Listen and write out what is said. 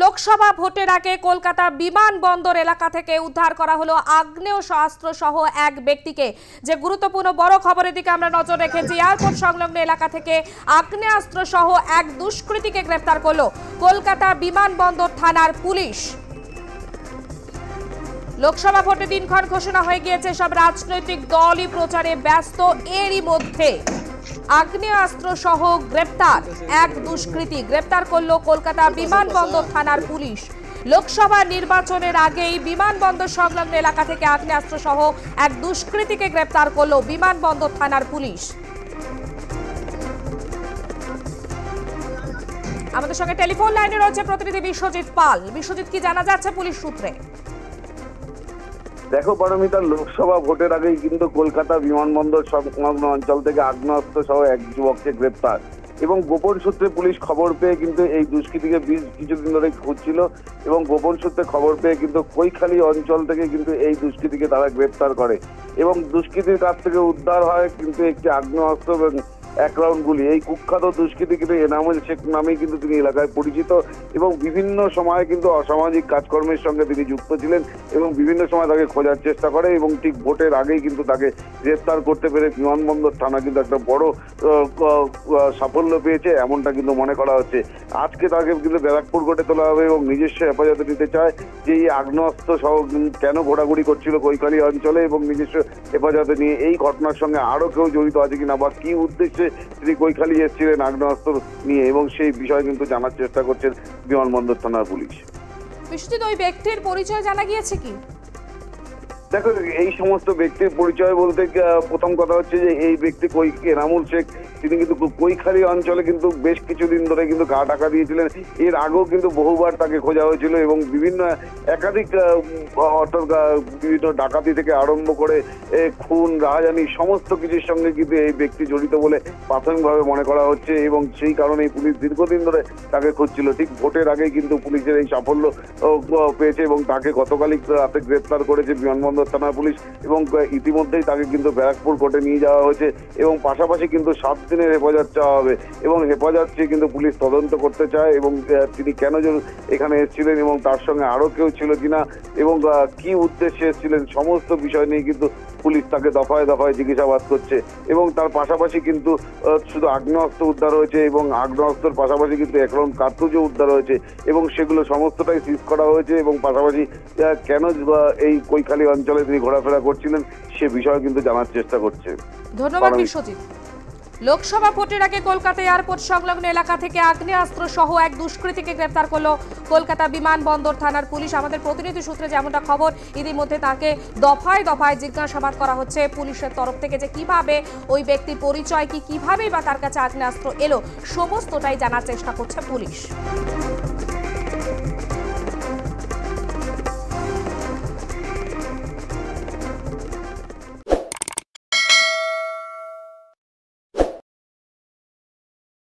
লোকসভা ভোটের আগে কলকাতা বিমানবন্দর এলাকা থেকে উদ্ধার করা হলো আগ্নেয়াস্ত্র সহ এক ব্যক্তিকে। যে গুরুত্বপূর্ণ বড় খবরের দিকে আমরা নজর রেখেছি, এয়ারপোর্ট সংলগ্ন এলাকা থেকে আগ্নেয়াস্ত্র সহ এক দুষ্কৃতীকে গ্রেফতার করলো কলকাতা বিমানবন্দর থানার পুলিশ। লোকসভা ভোটের দিনক্ষণ ঘোষণা হয়ে গিয়েছে, সব রাজনৈতিক দলই প্রচারে ব্যস্ত। এরই মধ্যে আগ্নেয়াস্ত্র সহ গ্রেপ্তার এক দুষ্কৃতী গ্রেপ্তার করলো কলকাতা বিমানবন্দর থানার পুলিশ। লোকসভা নির্বাচনের আগেই বিমানবন্দর সংলগ্ন এলাকা থেকে আগ্নেয়াস্ত্র সহ এক দুষ্কৃতীকে গ্রেপ্তার করলো বিমানবন্দর থানার পুলিশ। আমাদের সঙ্গে টেলিফোন লাইনে রয়েছে প্রতিনিধি বিশ্বজিৎ পাল। বিশ্বজিৎ, কি জানা যাচ্ছে পুলিশ সূত্রে? দেখো পারমিতা, লোকসভা ভোটের আগেই কিন্তু কলকাতা বিমানবন্দর সংলগ্ন অঞ্চল থেকে আগ্নেয়াস্ত্র সহ এক যুবককে গ্রেপ্তার, এবং গোপন সূত্রে পুলিশ খবর পেয়ে কিন্তু এই দুষ্কৃতীকে কিছুদিন ধরে খুঁজছিল, এবং গোপন সূত্রে খবর পেয়ে কিন্তু কৈখালী অঞ্চল থেকে কিন্তু এই দুষ্কৃতীকে তারা গ্রেপ্তার করে, এবং দুষ্কৃতীর কাছ থেকে উদ্ধার হয় কিন্তু একটি আগ্নেয়াস্ত্র এবং এক রাউন্ড গুলি। এই কুখ্যাত দুষ্কৃতী কিন্তু এনামুল শেখ নামেই কিন্তু তিনি এলাকায় পরিচিত, এবং বিভিন্ন সময়ে কিন্তু অসামাজিক কাজকর্মের সঙ্গে তিনি যুক্ত ছিলেন, এবং বিভিন্ন সময় তাকে খোঁজার চেষ্টা করে, এবং ঠিক ভোটের আগেই কিন্তু তাকে গ্রেপ্তার করতে পেরে বিমানবন্দর থানা কিন্তু একটা বড় সাফল্য পেয়েছে, এমনটা কিন্তু মনে করা হচ্ছে। আজকে তাকে কিন্তু ব্যারাকপুর কোর্টে তোলা হবে এবং নিজস্ব হেফাজতে নিতে চায় যে এই আগ্নেয়াস্ত্র সহ কেন ঘোরাঘুরি করছিল কৈখালী অঞ্চলে, এবং নিজস্ব হেফাজতে নিয়ে এই ঘটনার সঙ্গে আরো কেউ জড়িত আছে কিনা বা কি উদ্দেশ্যে তিনি কৈখালী এসেছিলেন আগ্নেয়াস্ত্র নিয়ে, এবং সেই বিষয় কিন্তু জানার চেষ্টা করছেন বিমানবন্দর থানার পুলিশ। বিশ্বজিৎ, ওই ব্যক্তির পরিচয় জানা গিয়েছে কি? দেখো, এই সমস্ত ব্যক্তির পরিচয় বলতে প্রথম কথা হচ্ছে যে এই ব্যক্তি এনামুল শেখ, তিনি কিন্তু কৈখালী অঞ্চলে কিন্তু বেশ কিছুদিন ধরে কিন্তু গা ঢাকা দিয়েছিলেন। এর আগেও কিন্তু বহুবার তাকে খোঁজা হয়েছিল, এবং বিভিন্ন একাধিক বিভিন্ন ডাকাতি থেকে আরম্ভ করে খুন রাহাজানি সমস্ত কিছুর সঙ্গে কিন্তু এই ব্যক্তি জড়িত বলে প্রাথমিকভাবে মনে করা হচ্ছে, এবং সেই কারণেই পুলিশ দীর্ঘদিন ধরে তাকে খুঁজছিল। ঠিক ভোটের আগেই কিন্তু পুলিশের এই সাফল্য পেয়েছে, এবং তাকে গতকালই রাতে গ্রেপ্তার করেছে বিমানবন্দর থানা পুলিশ, এবং ইতিমধ্যেই তাকে কিন্তু ব্যারাকপুর কোর্টে নিয়ে যাওয়া হয়েছে, এবং পাশাপাশি কিন্তু 7 দিনের হেফাজত চাওয়া হবে, এবং হেফাজত চেয়ে কিন্তু পুলিশ তদন্ত করতে চায়, এবং তিনি কেন এখানে এসেছিলেন এবং তার সঙ্গে আরো কেউ ছিল কিনা এবং কি উদ্দেশ্যে এসেছিলেন সমস্ত বিষয় নিয়ে কিন্তু পুলিশ তাকে দফায় দফায় জিজ্ঞাসাবাদ করছে। এবং তার পাশাপাশি কিন্তু শুধু আগ্নেয়াস্ত্র উদ্ধার হয়েছে, এবং আগ্নেয়াস্ত্রের পাশাপাশি কিন্তু এক রাউন্ড কার্তুজও উদ্ধার হয়েছে, এবং সেগুলো সমস্তটাই সিজ করা হয়েছে, এবং পাশাপাশি কেন এই কৈখালী অঞ্চলে তিনি ঘোরাফেরা করছিলেন সে বিষয়ে কিন্তু জানার চেষ্টা করছে। ধন্যবাদ বিশ্বজিৎ। লোকসভা ভোটের আগে কলকাতা এয়ারপোর্ট সংলগ্ন এলাকা থেকে আগ্নেয়াস্ত্র সহ এক দুষ্কৃতীকে গ্রেফতার করলো কলকাতা বিমানবন্দর থানার পুলিশ। আমাদের প্রতিনিধি সূত্রে যেমনটা খবর, ইতিমধ্যে তাকে দফায় দফায় জিজ্ঞাসাবাদ করা হচ্ছে পুলিশের তরফ থেকে, যে কিভাবে ওই ব্যক্তির পরিচয় কি, কিভাবেই বা তার কাছে আগ্নেয়াস্ত্র এলো, সমস্তটাই জানার চেষ্টা করছে পুলিশ।